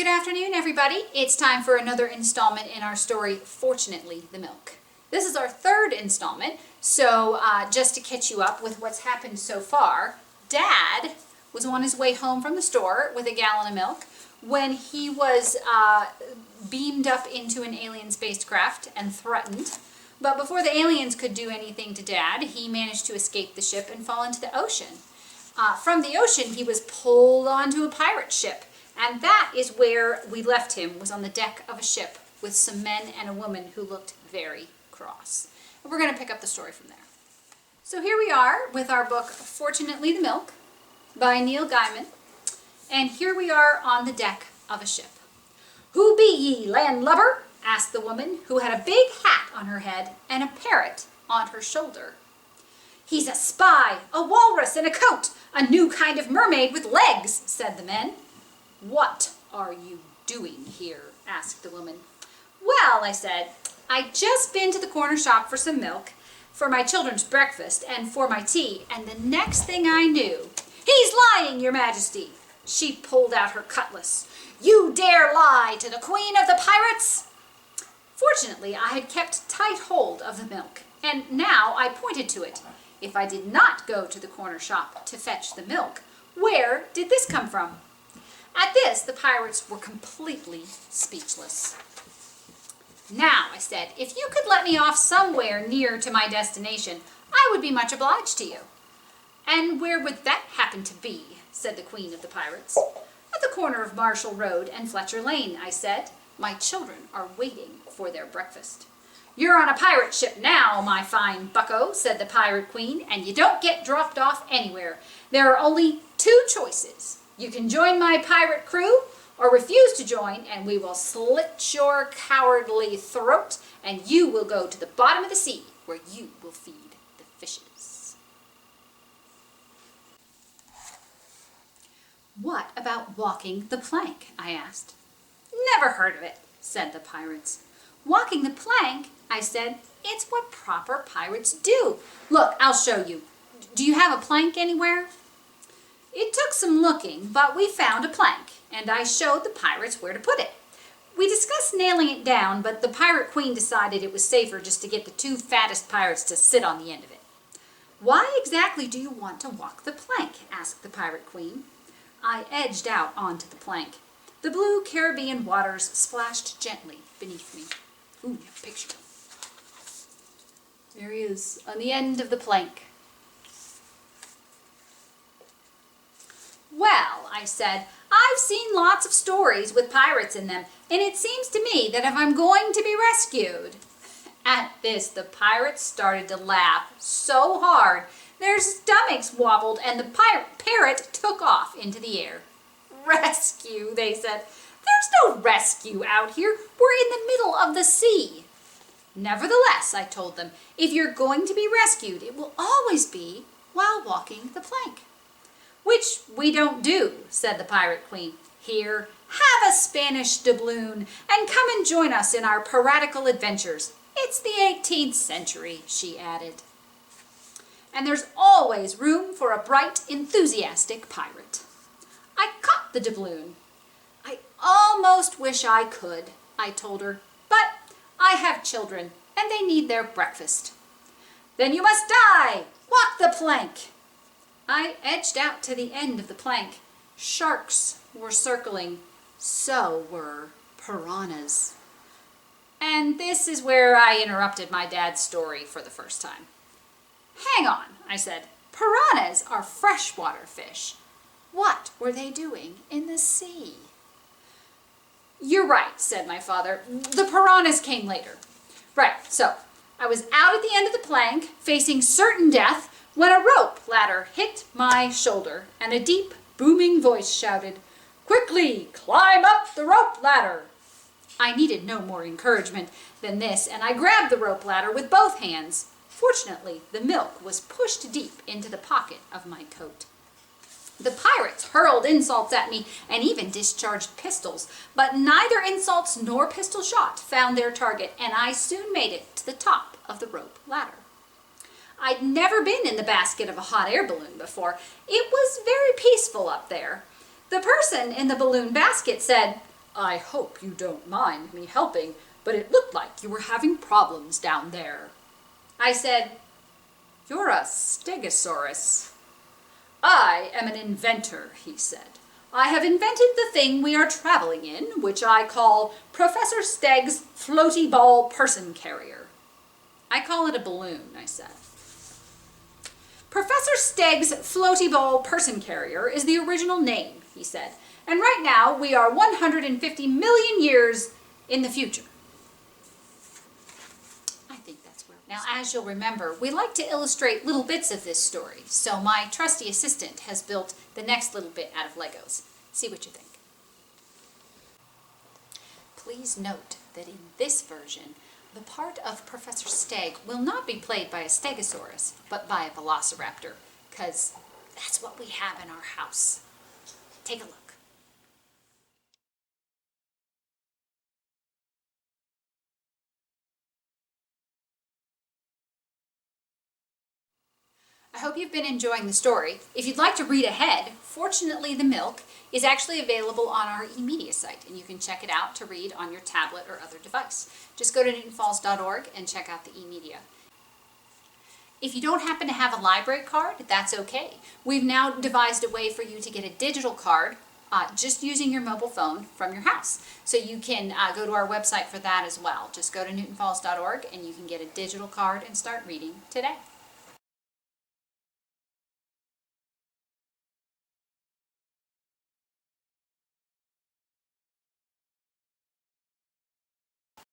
Good afternoon, everybody. It's time for another installment in our story, Fortunately, the Milk. This is our third installment, so just to catch you up with what's happened so far, Dad was on his way home from the store with a gallon of milk when he was beamed up into an alien spacecraft and threatened. But before the aliens could do anything to Dad, he managed to escape the ship and fall into the ocean. From the ocean, he was pulled onto a pirate ship. And that is where we left him, was on the deck of a ship with some men and a woman who looked very cross. And we're going to pick up the story from there. So here we are with our book, Fortunately the Milk, by Neil Gaiman. And here we are on the deck of a ship. "Who be ye, landlubber?" asked the woman, who had a big hat on her head and a parrot on her shoulder. "He's a spy, a walrus in a coat, a new kind of mermaid with legs," said the men. "What are you doing here?" asked the woman. "Well," I said, "I'd just been to the corner shop for some milk, for my children's breakfast, and for my tea, and the next thing I knew—" "He's lying, your majesty!" She pulled out her cutlass. "You dare lie to the queen of the pirates?" Fortunately, I had kept tight hold of the milk, and now I pointed to it. If I did not go to the corner shop to fetch the milk, where did this come from? At this, the pirates were completely speechless. "Now," I said, "if you could let me off somewhere near to my destination, I would be much obliged to you." "And where would that happen to be?" said the queen of the pirates. "At the corner of Marshall Road and Fletcher Lane," I said. "My children are waiting for their breakfast." "You're on a pirate ship now, my fine bucko," said the pirate queen, "and you don't get dropped off anywhere. There are only two choices. You can join my pirate crew, or refuse to join, and we will slit your cowardly throat, and you will go to the bottom of the sea, where you will feed the fishes." "What about walking the plank?" I asked. "Never heard of it," said the pirates. "Walking the plank?" I said. "It's what proper pirates do. Look, I'll show you. Do you have a plank anywhere?" It took some looking, but we found a plank, and I showed the pirates where to put it. We discussed nailing it down, but the pirate queen decided it was safer just to get the two fattest pirates to sit on the end of it. "Why exactly do you want to walk the plank?" asked the pirate queen. I edged out onto the plank. The blue Caribbean waters splashed gently beneath me. Ooh, you have a picture. There he is, on the end of the plank. "Well," I said, "I've seen lots of stories with pirates in them, and it seems to me that if I'm going to be rescued—" At this, the pirates started to laugh so hard their stomachs wobbled, and the parrot took off into the air. "Rescue," they said. "There's no rescue out here. We're in the middle of the sea." "Nevertheless," I told them, "if you're going to be rescued, it will always be while walking the plank." "Which we don't do," said the pirate queen. "Here, have a Spanish doubloon, and come and join us in our piratical adventures. It's the 18th century, she added. And there's always room for a bright, enthusiastic pirate. I caught the doubloon. "I almost wish I could," I told her, "but I have children, and they need their breakfast." "Then you must die! Walk the plank!" I edged out to the end of the plank. Sharks were circling. So were piranhas. And this is where I interrupted my dad's story for the first time. "Hang on," I said. "Piranhas are freshwater fish. What were they doing in the sea?" "You're right," said my father. "The piranhas came later." "Right, so I was out at the end of the plank, facing certain death, when a rope ladder hit my shoulder, and a deep, booming voice shouted, 'Quickly, climb up the rope ladder!' I needed no more encouragement than this, and I grabbed the rope ladder with both hands. Fortunately, the milk was pushed deep into the pocket of my coat. The pirates hurled insults at me and even discharged pistols, but neither insults nor pistol shot found their target, and I soon made it to the top of the rope ladder. I'd never been in the basket of a hot air balloon before. It was very peaceful up there. The person in the balloon basket said, I hope you don't mind me helping, but it looked like you were having problems down there. I said, You're a stegosaurus. I am an inventor, he said. I have invented the thing we are traveling in, which I call Professor Steg's floaty ball person carrier. I call it a balloon, I said. Professor Steg's floaty ball person carrier is the original name, he said, and right now we are 150 million years in the future. I think that's where. Now, as you'll remember, we like to illustrate little bits of this story, so my trusty assistant has built the next little bit out of Legos. See what you think. Please note that in this version, the part of Professor Steg will not be played by a stegosaurus, but by a velociraptor, because that's what we have in our house. Take a look. I hope you've been enjoying the story. If you'd like to read ahead, Fortunately the Milk is actually available on our eMedia site, and you can check it out to read on your tablet or other device. Just go to newtonfalls.org and check out the eMedia. If you don't happen to have a library card, that's okay. We've now devised a way for you to get a digital card just using your mobile phone from your house. So you can go to our website for that as well. Just go to newtonfalls.org and you can get a digital card and start reading today.